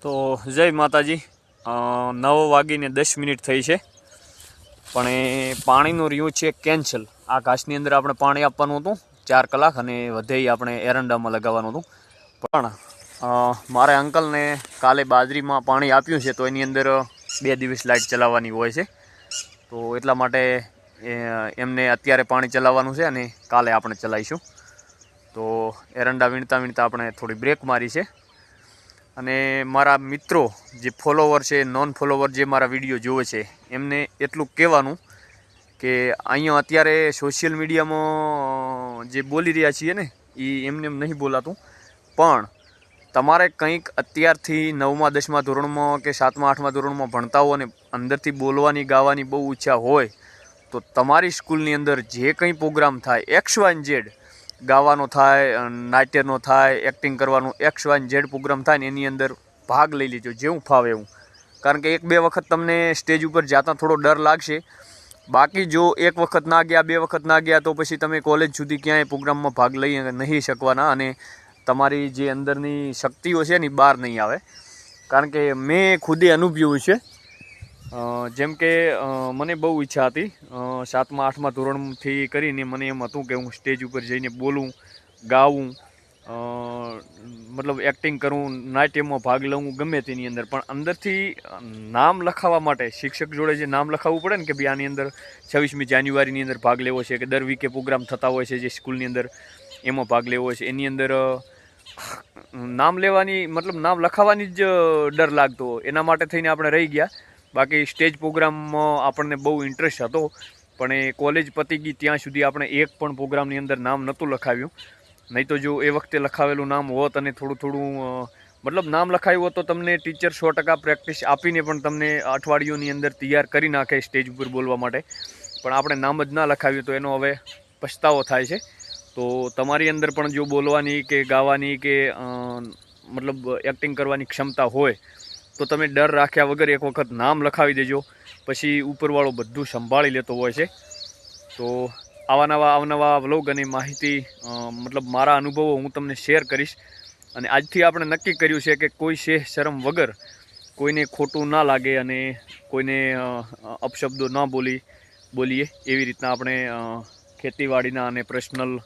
તો જય માતાજી। 9:10 થઈ છે, પણ એ પાણીનું રહ્યું છે કેન્સલ। આ ઘાસની અંદર આપણે પાણી આપવાનું હતું 4 કલાક, અને વધે આપણે એરંડામાં લગાવવાનું હતું। પણ મારા અંકલને કાલે બાજરીમાં પાણી આપ્યું છે, તો એની અંદર 2 દિવસ લાઇટ ચલાવવાની હોય છે, તો એટલા માટે એમને અત્યારે પાણી ચલાવવાનું છે અને કાલે આપણે ચલાવીશું। તો એરંડા વીણતા વીણતા આપણે થોડી બ્રેક મારી છે। અને મારા મિત્રો જે ફોલોવર છે, નોન ફોલોવર જે મારા વિડીયો જોવે છે, એમને એટલું કહેવાનું કે અહીંયા અત્યારે સોશિયલ મીડિયામાં જે બોલી રહ્યા છીએ ને, એ એમને એમ નહીં બોલાતું। પણ તમારે કંઈક અત્યારથી 9મા 10મા ધોરણમાં કે 7મા 8મા ધોરણમાં ભણતા હો અને અંદરથી બોલવાની ગાવાની બહુ ઈચ્છા હોય, તો તમારી સ્કૂલની અંદર જે કંઈ પ્રોગ્રામ થાય, XYZ ગાવાનો થાય, નાટ્યનો થાય, એક્ટિંગ કરવાનું, XYZ પ્રોગ્રામ થાય ને, એની અંદર ભાગ લઈ લેજો જેવું ફાવે એવું। કારણ કે 1-2 વખત તમને સ્ટેજ ઉપર જતા થોડો ડર લાગશે, બાકી જો 1 વખત ના ગયા, 2 વખત ના ગયા, તો પછી તમે કોલેજ સુધી ક્યાંય પ્રોગ્રામમાં ભાગ લઈ નહીં શકવાના, અને તમારી જે અંદરની શક્તિઓ છે ને બહાર નહીં આવે। કારણ કે મેં ખુદે અનુભવ્યું છે। જેમ કે મને બહુ ઈચ્છા હતી 7મા 8મા ધોરણથી કરીને, મને એમ હતું કે હું સ્ટેજ ઉપર જઈને બોલું, ગાવું, મતલબ એક્ટિંગ કરું, નાટ્યમાં ભાગ લઉં, ગમે તેની અંદર। પણ અંદરથી નામ લખાવવા માટે શિક્ષક જોડે જે નામ લખાવવું પડે ને, કે ભાઈ આની અંદર 26મી જાન્યુઆરીની અંદર ભાગ લેવો છે, કે દર વીકે પ્રોગ્રામ થતા હોય છે જે સ્કૂલની અંદર, એમાં ભાગ લેવો છે, એની અંદર નામ લેવાની મતલબ નામ લખાવવાની જ ડર લાગતો, એના માટે થઈને આપણે રહી ગયા। બાકી સ્ટેજ પ્રોગ્રામમાં આપણને બહુ ઇન્ટરેસ્ટ હતો, પણ એ કોલેજ પતી ગઈ ત્યાં સુધી આપણે એક પણ પ્રોગ્રામની અંદર નામ નહોતું લખાવ્યું। નહીં તો જો એ વખતે લખાવેલું નામ હોત અને થોડું થોડું મતલબ નામ લખાવ્યું હોત, તો તમને ટીચર 100% પ્રેક્ટિસ આપીને પણ તમને અઠવાડિયોની અંદર તૈયાર કરી નાખે સ્ટેજ ઉપર બોલવા માટે। પણ આપણે નામ જ ના લખાવ્યું, તો એનો હવે પછતાવો થાય છે। તો તમારી અંદર પણ જો બોલવાની કે ગાવાની કે મતલબ એક્ટિંગ કરવાની ક્ષમતા હોય, તો તમે ડર રાખ્યા વગર એક વખત નામ લખાવી દેજો, પછી ઉપરવાળો બધું સંભાળી લેતો હોય છે। તો અવનવા વ્લોગ અને માહિતી મતલબ મારા અનુભવો હું તમને શેર કરીશ। અને આજથી આપણે નક્કી કર્યું છે કે કોઈ શરમ વગર કોઈને ખોટું ના લાગે અને કોઈને અપશબ્દો ના બોલીએ, એવી રીતના આપણે ખેતીવાડીના અને પર્સનલ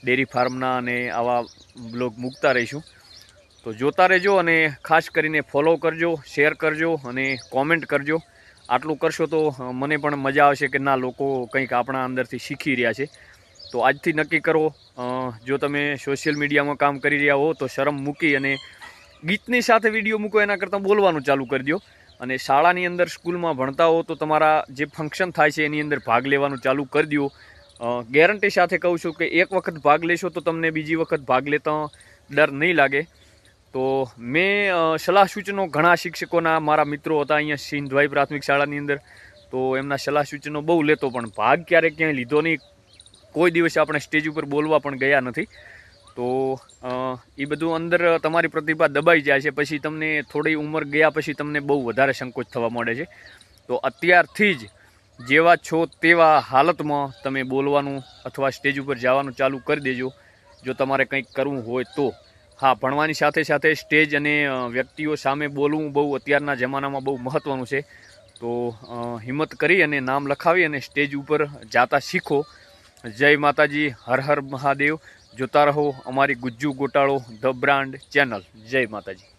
ડેરી ફાર્મના અને આવા બ્લોગ મૂકતા રહીશું। તો જોતા રહેજો, અને ખાસ કરીને ફોલો કરજો, શેર કરજો અને કોમેન્ટ કરજો। આટલું કરશો તો મને પણ મજા આવશે કે ના, લોકો કંઈક આપણા અંદરથી શીખી રહ્યા છે। તો આજથી નક્કી કરો, જો તમે સોશિયલ મીડિયામાં કામ કરી રહ્યા હો તો શરમ મૂકી અને ગીતની સાથે વિડીયો મૂકો, એના કરતાં બોલવાનું ચાલુ કરી દો। અને શાળાની અંદર સ્કૂલમાં ભણતા હો તો તમારા જે ફંક્શન થાય છે એની અંદર ભાગ લેવાનું ચાલુ કરી દો। ગેરંટી સાથે કહું છું કે એક વખત ભાગ લેશો તો તમને બીજી વખત ભાગ લેતા ડર નહીં લાગે। તો મેં સલાહ સૂચનો ઘણા શિક્ષકોના મારા મિત્રો હતા અહીંયા સિંધવાઈ પ્રાથમિક શાળાની અંદર, તો એમના સલાહ સૂચનો બહુ લેતો, પણ ભાગ ક્યારેક ક્યાંય લીધો નહીં। કોઈ દિવસ આપણે સ્ટેજ ઉપર બોલવા પણ ગયા નથી। તો એ બધું અંદર તમારી પ્રતિભા દબાઈ જાય છે, પછી તમને થોડી ઉંમર ગયા પછી તમને બહુ વધારે સંકોચ થવા માંડે છે। તો અત્યારથી જ જેવા છો તેવા હાલતમાં તમે બોલવાનું અથવા સ્ટેજ ઉપર જવાનું ચાલુ કરી દેજો, જો તમારે કંઈક કરવું હોય તો। હા, ભણવાની સાથે સાથે સ્ટેજ અને વ્યક્તિઓ સામે બોલવું બહુ અત્યારના જમાનામાં બહુ મહત્ત્વનું છે। તો હિંમત કરી અને નામ લખાવી અને સ્ટેજ ઉપર જાતા શીખો। જય માતાજી, હર હર મહાદેવ। જોતા રહો અમારી ગુજ્જુ ગોટાળો ધ બ્રાન્ડ ચેનલ। જય માતાજી।